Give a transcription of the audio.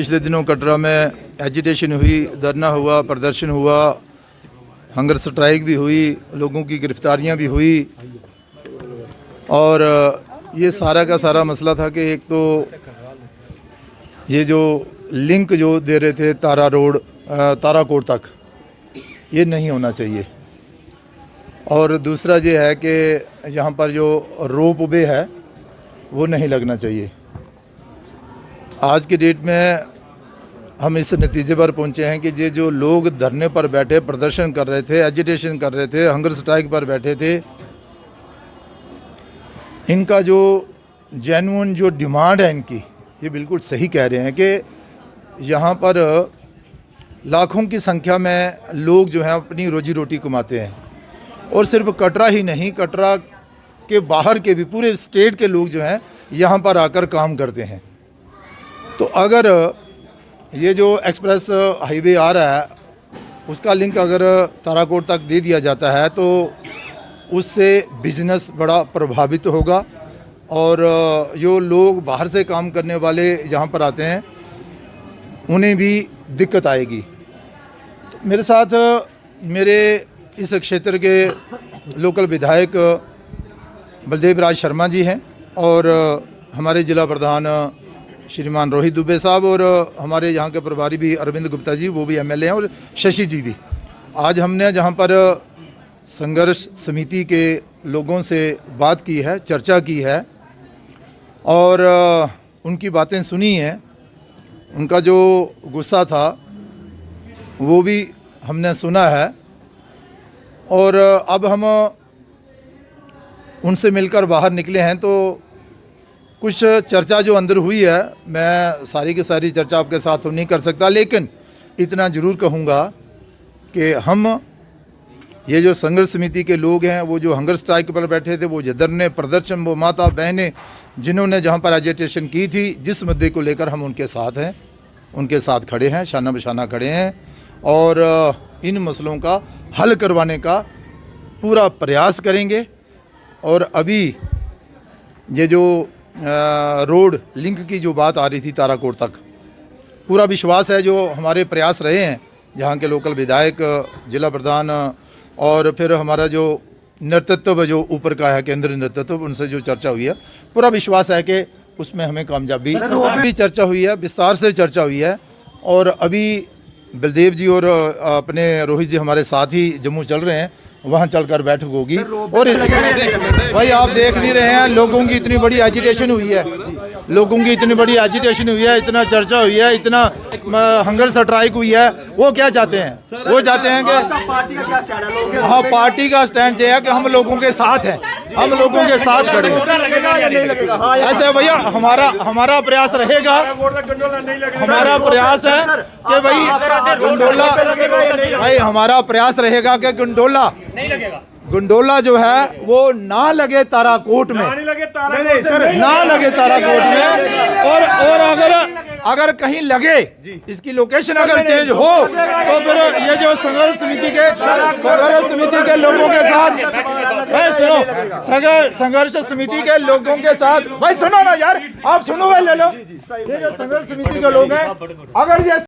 पिछले दिनों कटरा में एजिटेशन हुई, धरना हुआ, प्रदर्शन हुआ, हंगर स्ट्राइक भी हुई, लोगों की गिरफ्तारियां भी हुई। और ये सारा का सारा मसला था कि एक तो ये जो लिंक जो दे रहे थे ताराकोट तक, ये नहीं होना चाहिए। और दूसरा ये है कि यहाँ पर जो रोप वे है वो नहीं लगना चाहिए। आज की डेट में हम इस नतीजे पर पहुँचे हैं कि ये जो लोग धरने पर बैठे प्रदर्शन कर रहे थे, एजिटेशन कर रहे थे, हंगर स्ट्राइक पर बैठे थे, इनका जो जेन्युइन जो डिमांड है इनकी, ये बिल्कुल सही कह रहे हैं कि यहाँ पर लाखों की संख्या में लोग जो हैं अपनी रोजी रोटी कमाते हैं। और सिर्फ कटरा ही नहीं, कटरा के बाहर के भी पूरे स्टेट के लोग जो हैं यहाँ पर आकर काम करते हैं। तो अगर ये जो एक्सप्रेस हाईवे आ रहा है उसका लिंक अगर ताराकोट तक दे दिया जाता है तो उससे बिजनेस बड़ा प्रभावित होगा और जो लोग बाहर से काम करने वाले यहाँ पर आते हैं उन्हें भी दिक्कत आएगी। तो मेरे साथ मेरे इस क्षेत्र के लोकल विधायक बलदेव राज शर्मा जी हैं और हमारे ज़िला प्रधान श्रीमान रोहित दुबे साहब और हमारे यहाँ के प्रभारी भी अरविंद गुप्ता जी, वो भी एमएलए हैं, और शशि जी भी। आज हमने जहाँ पर संघर्ष समिति के लोगों से बात की है, चर्चा की है और उनकी बातें सुनी हैं। उनका जो गुस्सा था वो भी हमने सुना है और अब हम उनसे मिलकर बाहर निकले हैं। तो कुछ चर्चा जो अंदर हुई है, मैं सारी की सारी चर्चा आपके साथ तो नहीं कर सकता, लेकिन इतना ज़रूर कहूँगा कि हम ये जो संघर्ष समिति के लोग हैं, वो जो हंगर स्ट्राइक पर बैठे थे, वो धरने प्रदर्शन, वो माता बहनें जिन्होंने जहाँ पर एजिटेशन की थी, जिस मुद्दे को लेकर हम उनके साथ हैं, उनके साथ खड़े हैं, शाना बशाना खड़े हैं और इन मसलों का हल करवाने का पूरा प्रयास करेंगे। और अभी ये जो रोड लिंक की जो बात आ रही थी ताराकोट तक, पूरा विश्वास है जो हमारे प्रयास रहे हैं जहाँ के लोकल विधायक, जिला प्रधान और फिर हमारा जो नेतृत्व जो ऊपर का है, केंद्रीय नेतृत्व, उनसे जो चर्चा हुई है, पूरा विश्वास है कि उसमें हमें कामयाबी भी चर्चा हुई है, विस्तार से चर्चा हुई है। और अभी बलदेव जी और अपने रोहित जी हमारे साथ ही जम्मू चल रहे हैं, वहाँ चलकर बैठक होगी। और भाई आप देख नहीं रहे हैं, लोगों की इतनी बड़ी एजिटेशन हुई है, लोगों की इतनी बड़ी एजिटेशन हुई है, इतना चर्चा हुई है, इतना हंगर स्ट्राइक हुई है। वो क्या चाहते हैं? वो चाहते हैं कि हाँ, पार्टी का स्टैंड ये है कि हम लोगों के साथ हैं, हम लोगों के साथ खड़े हैं। ऐसे भैया हमारा प्रयास रहेगा, हमारा प्रयास है कि भाई हमारा प्रयास रहेगा कि गंडोला जो है वो ना लगे ताराकोट में, ना लगे ताराकोट में। और अगर कहीं लगे, इसकी लोकेशन अगर चेंज हो तो फिर ये जो संघर्ष समिति के लोगों के साथ, सुनो, संघर्ष समिति के लोगों के साथ, भाई सुनो ना यार, आप सुनो, भाई ले लो, ये जो संघर्ष समिति के लोग हैं, अगर ये